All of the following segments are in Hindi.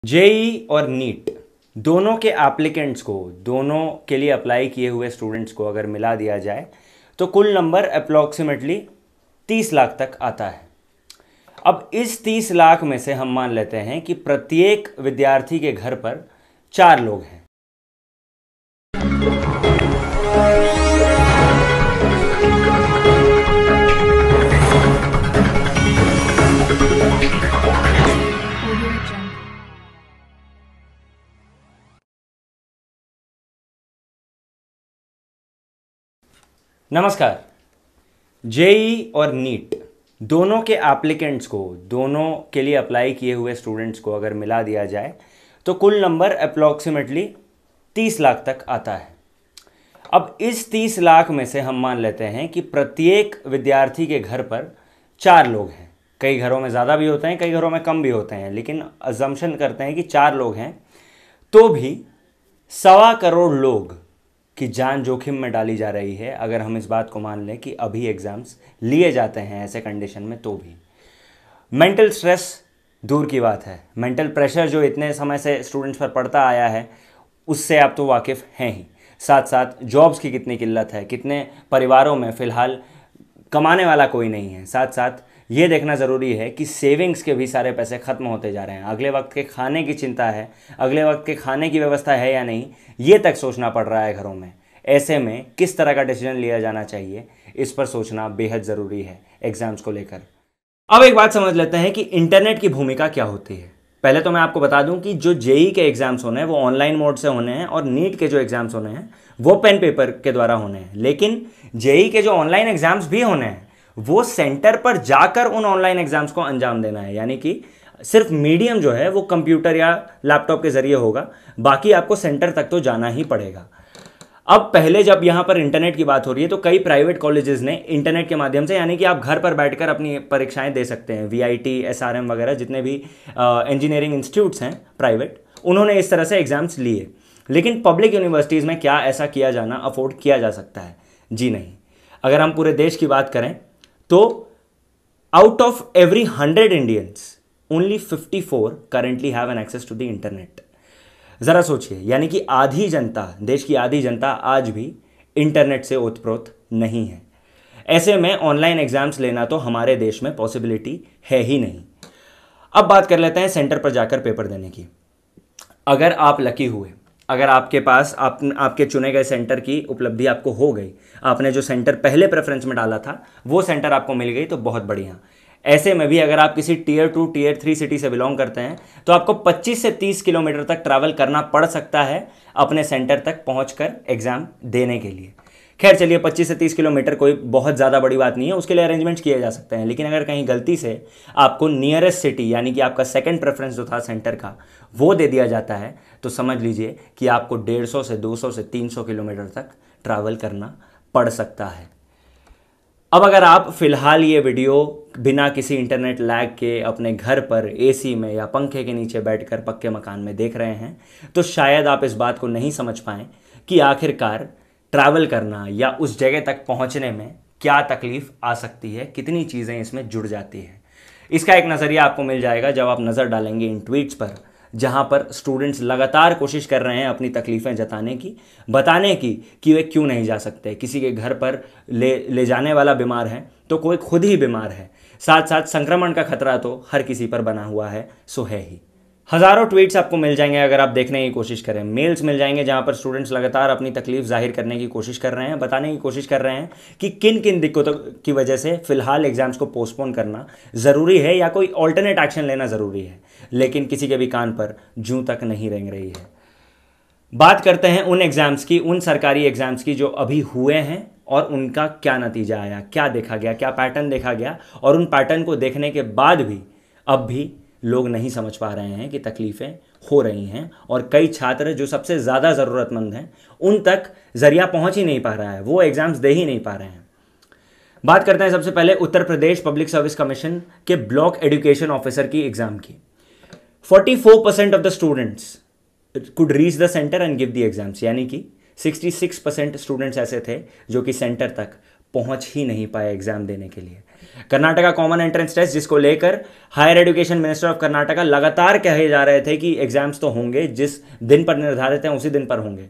जेई और नीट दोनों के एप्लीकेंट्स को, दोनों के लिए अप्लाई किए हुए स्टूडेंट्स को अगर मिला दिया जाए तो कुल नंबर अप्रॉक्सीमेटली 30 लाख तक आता है। अब इस 30 लाख में से हम मान लेते हैं कि प्रत्येक विद्यार्थी के घर पर 4 लोग हैं। नमस्कार। जेई और नीट दोनों के एप्लीकेंट्स को, दोनों के लिए अप्लाई किए हुए स्टूडेंट्स को अगर मिला दिया जाए तो कुल नंबर अप्रॉक्सीमेटली 30 लाख तक आता है। अब इस 30 लाख में से हम मान लेते हैं कि प्रत्येक विद्यार्थी के घर पर 4 लोग हैं। कई घरों में ज़्यादा भी होते हैं, कई घरों में कम भी होते हैं, लेकिन अजम्पशन करते हैं कि 4 लोग हैं, तो भी 1.25 करोड़ लोग की जान जोखिम में डाली जा रही है। अगर हम इस बात को मान लें कि अभी एग्ज़ाम्स लिए जाते हैं ऐसे कंडीशन में, तो भी मेंटल स्ट्रेस दूर की बात है, मेंटल प्रेशर जो इतने समय से स्टूडेंट्स पर पड़ता आया है उससे आप तो वाकिफ़ हैं ही। साथ साथ जॉब्स की कितनी किल्लत है, कितने परिवारों में फ़िलहाल कमाने वाला कोई नहीं है। साथ साथ ये देखना ज़रूरी है कि सेविंग्स के भी सारे पैसे ख़त्म होते जा रहे हैं। अगले वक्त के खाने की चिंता है, अगले वक्त के खाने की व्यवस्था है या नहीं, ये तक सोचना पड़ रहा है घरों में। ऐसे में किस तरह का डिसीजन लिया जाना चाहिए, इस पर सोचना बेहद ज़रूरी है एग्ज़ाम्स को लेकर। अब एक बात समझ लेते हैं कि इंटरनेट की भूमिका क्या होती है। पहले तो मैं आपको बता दूं कि जो जेई के एग्ज़ाम्स होने हैं वो ऑनलाइन मोड से होने हैं और नीट के जो एग्ज़ाम्स होने हैं वो पेन पेपर के द्वारा होने हैं। लेकिन जेई के जो ऑनलाइन एग्ज़ाम्स भी होने हैं वो सेंटर पर जाकर उन ऑनलाइन एग्ज़ाम्स को अंजाम देना है, यानी कि सिर्फ मीडियम जो है वो कंप्यूटर या लैपटॉप के ज़रिए होगा, बाकी आपको सेंटर तक तो जाना ही पड़ेगा। अब पहले जब यहाँ पर इंटरनेट की बात हो रही है तो कई प्राइवेट कॉलेजेस ने इंटरनेट के माध्यम से, यानी कि आप घर पर बैठकर अपनी परीक्षाएं दे सकते हैं, वीआईटी, एसआरएम वगैरह जितने भी इंजीनियरिंग इंस्टीट्यूट्स हैं प्राइवेट, उन्होंने इस तरह से एग्ज़ाम्स लिए। लेकिन पब्लिक यूनिवर्सिटीज़ में क्या ऐसा किया जाना अफोर्ड किया जा सकता है? जी नहीं। अगर हम पूरे देश की बात करें तो out of every 100 Indians only 54 currently have an access to the internet. ज़रा सोचिए, यानी कि आधी जनता, देश की आधी जनता आज भी इंटरनेट से ओतप्रोत नहीं है। ऐसे में ऑनलाइन एग्जाम्स लेना तो हमारे देश में पॉसिबिलिटी है ही नहीं। अब बात कर लेते हैं सेंटर पर जाकर पेपर देने की। अगर आप लकी हुए, अगर आपके पास आपके चुने गए सेंटर की उपलब्धि आपको हो गई, आपने जो सेंटर पहले प्रेफरेंस में डाला था वो सेंटर आपको मिल गई, तो बहुत बढ़िया। ऐसे में भी अगर आप किसी टियर 2, टियर 3 सिटी से बिलोंग करते हैं तो आपको 25 से 30 किलोमीटर तक ट्रैवल करना पड़ सकता है अपने सेंटर तक पहुंचकर एग्ज़ाम देने के लिए। खैर चलिए, 25 से 30 किलोमीटर कोई बहुत ज़्यादा बड़ी बात नहीं है, उसके लिए अरेंजमेंट्स किए जा सकते हैं। लेकिन अगर कहीं गलती से आपको नियरेस्ट सिटी, यानी कि आपका सेकंड प्रेफरेंस जो था सेंटर का, वो दे दिया जाता है, तो समझ लीजिए कि आपको 150 से 200 से 300 किलोमीटर तक ट्रैवल करना पड़ सकता है। अब अगर आप फिलहाल ये वीडियो बिना किसी इंटरनेट लैग के अपने घर पर एसी में या पंखे के नीचे बैठकर पक्के मकान में देख रहे हैं तो शायद आप इस बात को नहीं समझ पाएं कि आखिरकार ट्रैवल करना या उस जगह तक पहुंचने में क्या तकलीफ आ सकती है, कितनी चीज़ें इसमें जुड़ जाती हैं। इसका एक नज़रिया आपको मिल जाएगा जब आप नज़र डालेंगे इन ट्वीट्स पर, जहां पर स्टूडेंट्स लगातार कोशिश कर रहे हैं अपनी तकलीफ़ें जताने की, बताने की कि वे क्यों नहीं जा सकते। किसी के घर पर ले जाने वाला बीमार है तो कोई खुद ही बीमार है, साथ साथ संक्रमण का खतरा तो हर किसी पर बना हुआ है, सो है ही। हज़ारों ट्वीट्स आपको मिल जाएंगे अगर आप देखने की कोशिश करें, मेल्स मिल जाएंगे जहां पर स्टूडेंट्स लगातार अपनी तकलीफ जाहिर करने की कोशिश कर रहे हैं, बताने की कोशिश कर रहे हैं कि किन किन दिक्कतों की वजह से फिलहाल एग्जाम्स को पोस्टपोन करना ज़रूरी है या कोई ऑल्टरनेट एक्शन लेना ज़रूरी है। लेकिन किसी के भी कान पर जूं तक नहीं रेंग रही है। बात करते हैं उन एग्ज़ाम्स की, उन सरकारी एग्ज़ाम्स की जो अभी हुए हैं और उनका क्या नतीजा आया, क्या देखा गया, क्या पैटर्न देखा गया, और उन पैटर्न को देखने के बाद भी अब भी लोग नहीं समझ पा रहे हैं कि तकलीफ़ें हो रही हैं और कई छात्र जो सबसे ज़्यादा ज़रूरतमंद हैं उन तक ज़रिया पहुंच ही नहीं पा रहा है, वो एग्ज़ाम्स दे ही नहीं पा रहे हैं। बात करते हैं सबसे पहले Uttar Pradesh public service commission के ब्लॉक एजुकेशन ऑफिसर की एग्ज़ाम की। 44% of the students could reach the centre and give the exams, यानी कि 66% स्टूडेंट्स ऐसे थे जो कि सेंटर तक पहुंच ही नहीं पाए एग्जाम देने के लिए। कर्नाटका कॉमन एंट्रेंस टेस्ट, जिसको लेकर higher education minister of Karnataka लगातार कहे जा रहे थे कि एग्जाम्स तो होंगे, जिस दिन पर निर्धारित हैं उसी दिन पर होंगे।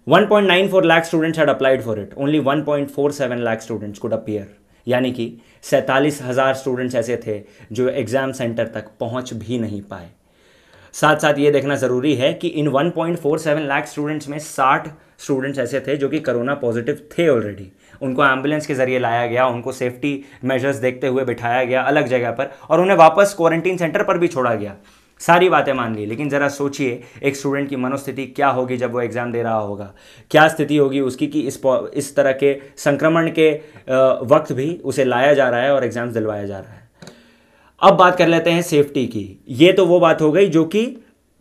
1.94 lakh students had applied for it, only 1.47 lakh students could appear, यानी कि 47,000 स्टूडेंट्स ऐसे थे जो एग्जाम सेंटर तक पहुंच भी नहीं पाए। साथ साथ ये देखना ज़रूरी है कि इन 1.47 लाख स्टूडेंट्स में 60 स्टूडेंट्स ऐसे थे जो कि कोरोना पॉजिटिव थे ऑलरेडी। उनको एम्बुलेंस के ज़रिए लाया गया, उनको सेफ्टी मेजर्स देखते हुए बिठाया गया अलग जगह पर और उन्हें वापस क्वारंटीन सेंटर पर भी छोड़ा गया। सारी बातें मान ली, लेकिन ज़रा सोचिए एक स्टूडेंट की मनोस्थिति क्या होगी जब वो एग्ज़ाम दे रहा होगा, क्या स्थिति होगी उसकी कि इस तरह के संक्रमण के वक्त भी उसे लाया जा रहा है और एग्ज़ाम्स दिलवाया जा रहा है। अब बात कर लेते हैं सेफ्टी की। ये तो वो बात हो गई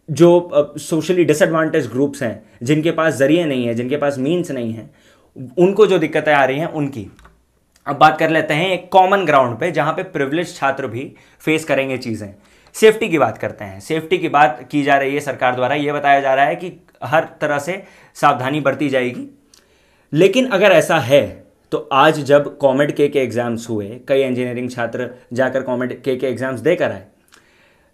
जो सोशली डिसएडवांटेज ग्रुप्स हैं, जिनके पास जरिए नहीं है, जिनके पास मीन्स नहीं है, उनको जो दिक्कतें आ रही हैं उनकी। अब बात कर लेते हैं एक कॉमन ग्राउंड पे जहां पे प्रिविलेज छात्र भी फेस करेंगे चीज़ें। सेफ्टी की बात करते हैं। सेफ्टी की बात की जा रही है सरकार द्वारा, यह बताया जा रहा है कि हर तरह से सावधानी बरती जाएगी। लेकिन अगर ऐसा है तो आज जब कॉमेड के एग्जाम्स हुए, कई इंजीनियरिंग छात्र जाकर कॉमेड के एग्जाम्स देकर आए,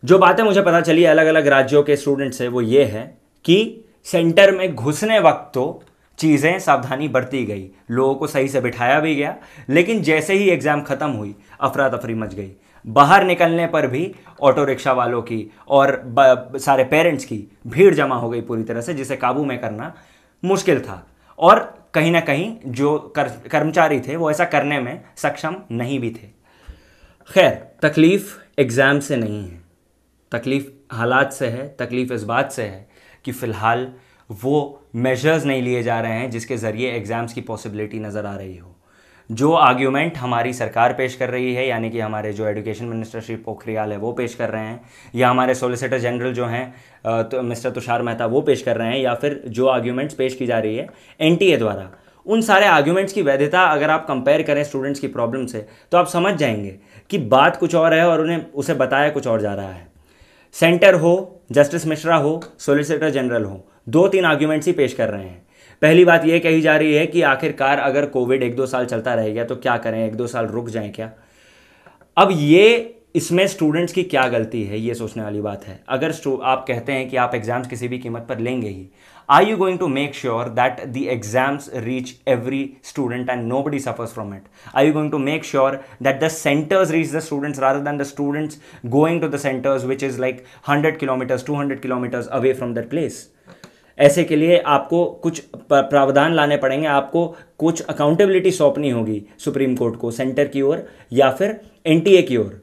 जो बातें मुझे पता चली अलग अलग राज्यों के स्टूडेंट से वो ये है कि सेंटर में घुसने वक्त तो चीज़ें सावधानी बरती गई, लोगों को सही से बिठाया भी गया, लेकिन जैसे ही एग्ज़ाम ख़त्म हुई अफरा तफरी मच गई। बाहर निकलने पर भी ऑटो रिक्शा वालों की और सारे पेरेंट्स की भीड़ जमा हो गई पूरी तरह से, जिसे काबू में करना मुश्किल था और कहीं ना कहीं जो कर्मचारी थे वो ऐसा करने में सक्षम नहीं भी थे। खैर, तकलीफ़ एग्ज़ाम से नहीं है, तकलीफ़ हालात से है। तकलीफ़ इस बात से है कि फ़िलहाल वो मेजर्स नहीं लिए जा रहे हैं जिसके ज़रिए एग्ज़ाम्स की पॉसिबिलिटी नज़र आ रही हो। जो आर्ग्यूमेंट हमारी सरकार पेश कर रही है, यानी कि हमारे जो एजुकेशन मिनिस्टर श्री पोखरियाल है वो पेश कर रहे हैं, या हमारे सॉलिसिटर जनरल जो हैं तो मिस्टर तुषार मेहता वो पेश कर रहे हैं, या फिर जो आर्ग्यूमेंट्स पेश की जा रही है एनटीए द्वारा, उन सारे आर्ग्यूमेंट्स की वैधता अगर आप कंपेयर करें स्टूडेंट्स की प्रॉब्लम से तो आप समझ जाएंगे कि बात कुछ और है और उन्हें उसे बताया कुछ और जा रहा है। सेंटर हो, जस्टिस मिश्रा हो, सॉलिसिटर जनरल हो, 2-3 आर्ग्यूमेंट्स ही पेश कर रहे हैं। पहली बात यह कही जा रही है कि आखिरकार अगर कोविड 1-2 साल चलता रहेगा तो क्या करें, 1-2 साल रुक जाएं क्या। अब ये इसमें स्टूडेंट्स की क्या गलती है, ये सोचने वाली बात है। अगर आप कहते हैं कि आप एग्जाम्स किसी भी कीमत पर लेंगे ही, are you going to make sure that the exams reach every student and nobody suffers from it? Are you going to make sure that the centres reach the students rather than the students going to the centres which is like 100 kilometres 200 kilometres away from that place? ऐसे के लिए आपको कुछ प्रावधान लाने पड़ेंगे, आपको कुछ अकाउंटेबिलिटी सौंपनी होगी सुप्रीम कोर्ट को, सेंटर की ओर या फिर एनटीए की ओर,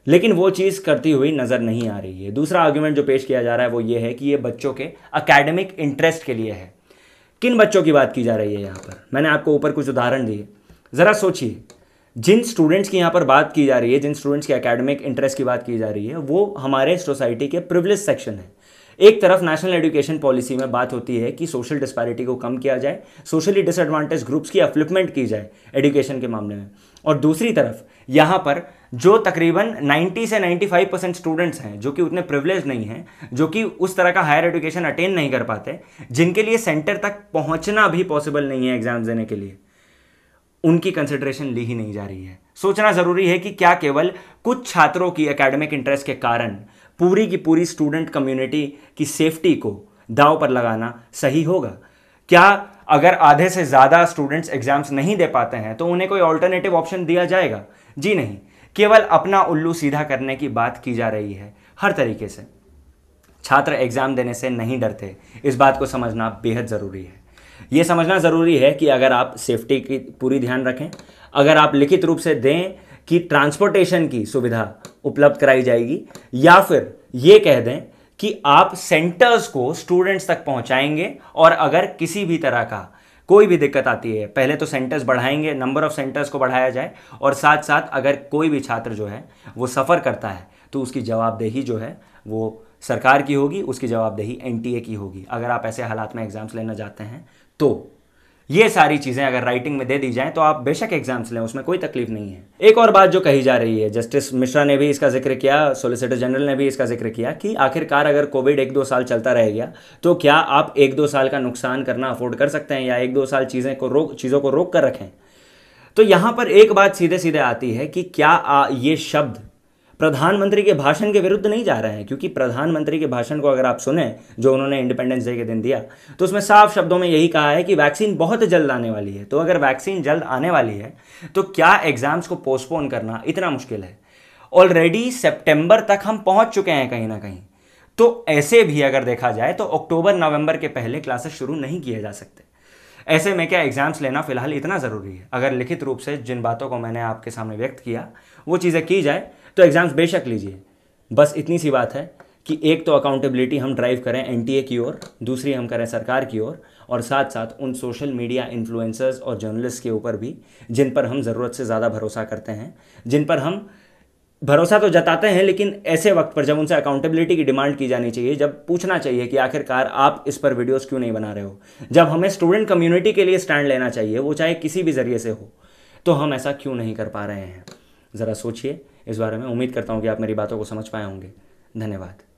लेकिन वो चीज़ करती हुई नज़र नहीं आ रही है। दूसरा आर्ग्यूमेंट जो पेश किया जा रहा है वो ये है कि ये बच्चों के एकेडमिक इंटरेस्ट के लिए है। किन बच्चों की बात की जा रही है यहाँ पर? मैंने आपको ऊपर कुछ उदाहरण दिए, ज़रा सोचिए। जिन स्टूडेंट्स की यहाँ पर बात की जा रही है, जिन स्टूडेंट्स के एकेडमिक इंटरेस्ट की बात की जा रही है, वो हमारे सोसाइटी के प्रिविलेज सेक्शन है। एक तरफ नेशनल एजुकेशन पॉलिसी में बात होती है कि सोशल डिस्पैरिटी को कम किया जाए, सोशली डिसएडवांटेज ग्रुप्स की अपलिफ्टमेंट की जाए एजुकेशन के मामले में, और दूसरी तरफ यहाँ पर जो तकरीबन 90 से 95% स्टूडेंट्स हैं जो कि उतने प्रिविलेज नहीं हैं, जो कि उस तरह का हायर एजुकेशन अटेन नहीं कर पाते, जिनके लिए सेंटर तक पहुँचना भी पॉसिबल नहीं है एग्जाम देने के लिए, उनकी कंसिडरेशन ली ही नहीं जा रही है। सोचना ज़रूरी है कि क्या केवल कुछ छात्रों की एकेडमिक इंटरेस्ट के कारण पूरी की पूरी स्टूडेंट कम्युनिटी की सेफ्टी को दांव पर लगाना सही होगा? क्या अगर आधे से ज़्यादा स्टूडेंट्स एग्जाम्स नहीं दे पाते हैं तो उन्हें कोई ऑल्टरनेटिव ऑप्शन दिया जाएगा? जी नहीं, केवल अपना उल्लू सीधा करने की बात की जा रही है हर तरीके से। छात्र एग्जाम देने से नहीं डरते, इस बात को समझना बेहद ज़रूरी है। ये समझना ज़रूरी है कि अगर आप सेफ्टी की पूरी ध्यान रखें, अगर आप लिखित रूप से दें कि ट्रांसपोर्टेशन की सुविधा उपलब्ध कराई जाएगी, या फिर ये कह दें कि आप सेंटर्स को स्टूडेंट्स तक पहुंचाएंगे और अगर किसी भी तरह का कोई भी दिक्कत आती है, पहले तो सेंटर्स बढ़ाएंगे, नंबर ऑफ सेंटर्स को बढ़ाया जाए, और साथ साथ अगर कोई भी छात्र जो है वो सफ़र करता है तो उसकी जवाबदेही जो है वो सरकार की होगी, उसकी जवाबदेही एनटीए की होगी। अगर आप ऐसे हालात में एग्जाम्स लेना चाहते हैं तो ये सारी चीज़ें अगर राइटिंग में दे दी जाएं तो आप बेशक एग्जाम्स लें, उसमें कोई तकलीफ नहीं है। एक और बात जो कही जा रही है, जस्टिस मिश्रा ने भी इसका जिक्र किया, सॉलिसिटर जनरल ने भी इसका जिक्र किया कि आखिरकार अगर कोविड 1-2 साल चलता रह गया तो क्या आप 1-2 साल का नुकसान करना अफोर्ड कर सकते हैं, या 1-2 साल चीज़ों को रोक कर रखें? तो यहां पर एक बात सीधे सीधे आती है कि क्या ये शब्द प्रधानमंत्री के भाषण के विरुद्ध नहीं जा रहे हैं? क्योंकि प्रधानमंत्री के भाषण को अगर आप सुने जो उन्होंने इंडिपेंडेंस डे के दिन दिया, तो उसमें साफ शब्दों में यही कहा है कि वैक्सीन बहुत जल्द आने वाली है। तो अगर वैक्सीन जल्द आने वाली है तो क्या एग्जाम्स को पोस्टपोन करना इतना मुश्किल है? ऑलरेडी सितंबर तक हम पहुंच चुके हैं कहीं ना कहीं। तो ऐसे भी अगर देखा जाए तो अक्टूबर नवंबर के पहले क्लासेस शुरू नहीं किए जा सकते। ऐसे में क्या एग्जाम्स लेना फिलहाल इतना ज़रूरी है? अगर लिखित रूप से जिन बातों को मैंने आपके सामने व्यक्त किया वो चीज़ें की जाए तो एग्जाम्स बेशक लीजिए। बस इतनी सी बात है कि एक तो अकाउंटेबिलिटी हम ड्राइव करें एनटीए की ओर, दूसरी हम करें सरकार की ओर, और साथ साथ उन सोशल मीडिया इन्फ्लुएंसर्स और जर्नलिस्ट के ऊपर भी जिन पर हम ज़रूरत से ज़्यादा भरोसा करते हैं, जिन पर हम भरोसा तो जताते हैं लेकिन ऐसे वक्त पर जब उनसे अकाउंटेबिलिटी की डिमांड की जानी चाहिए, जब पूछना चाहिए कि आखिरकार आप इस पर वीडियोस क्यों नहीं बना रहे हो, जब हमें स्टूडेंट कम्युनिटी के लिए स्टैंड लेना चाहिए, वो चाहे किसी भी ज़रिए से हो, तो हम ऐसा क्यों नहीं कर पा रहे हैं? ज़रा सोचिए इस बारे में। उम्मीद करता हूँ कि आप मेरी बातों को समझ पाए होंगे। धन्यवाद।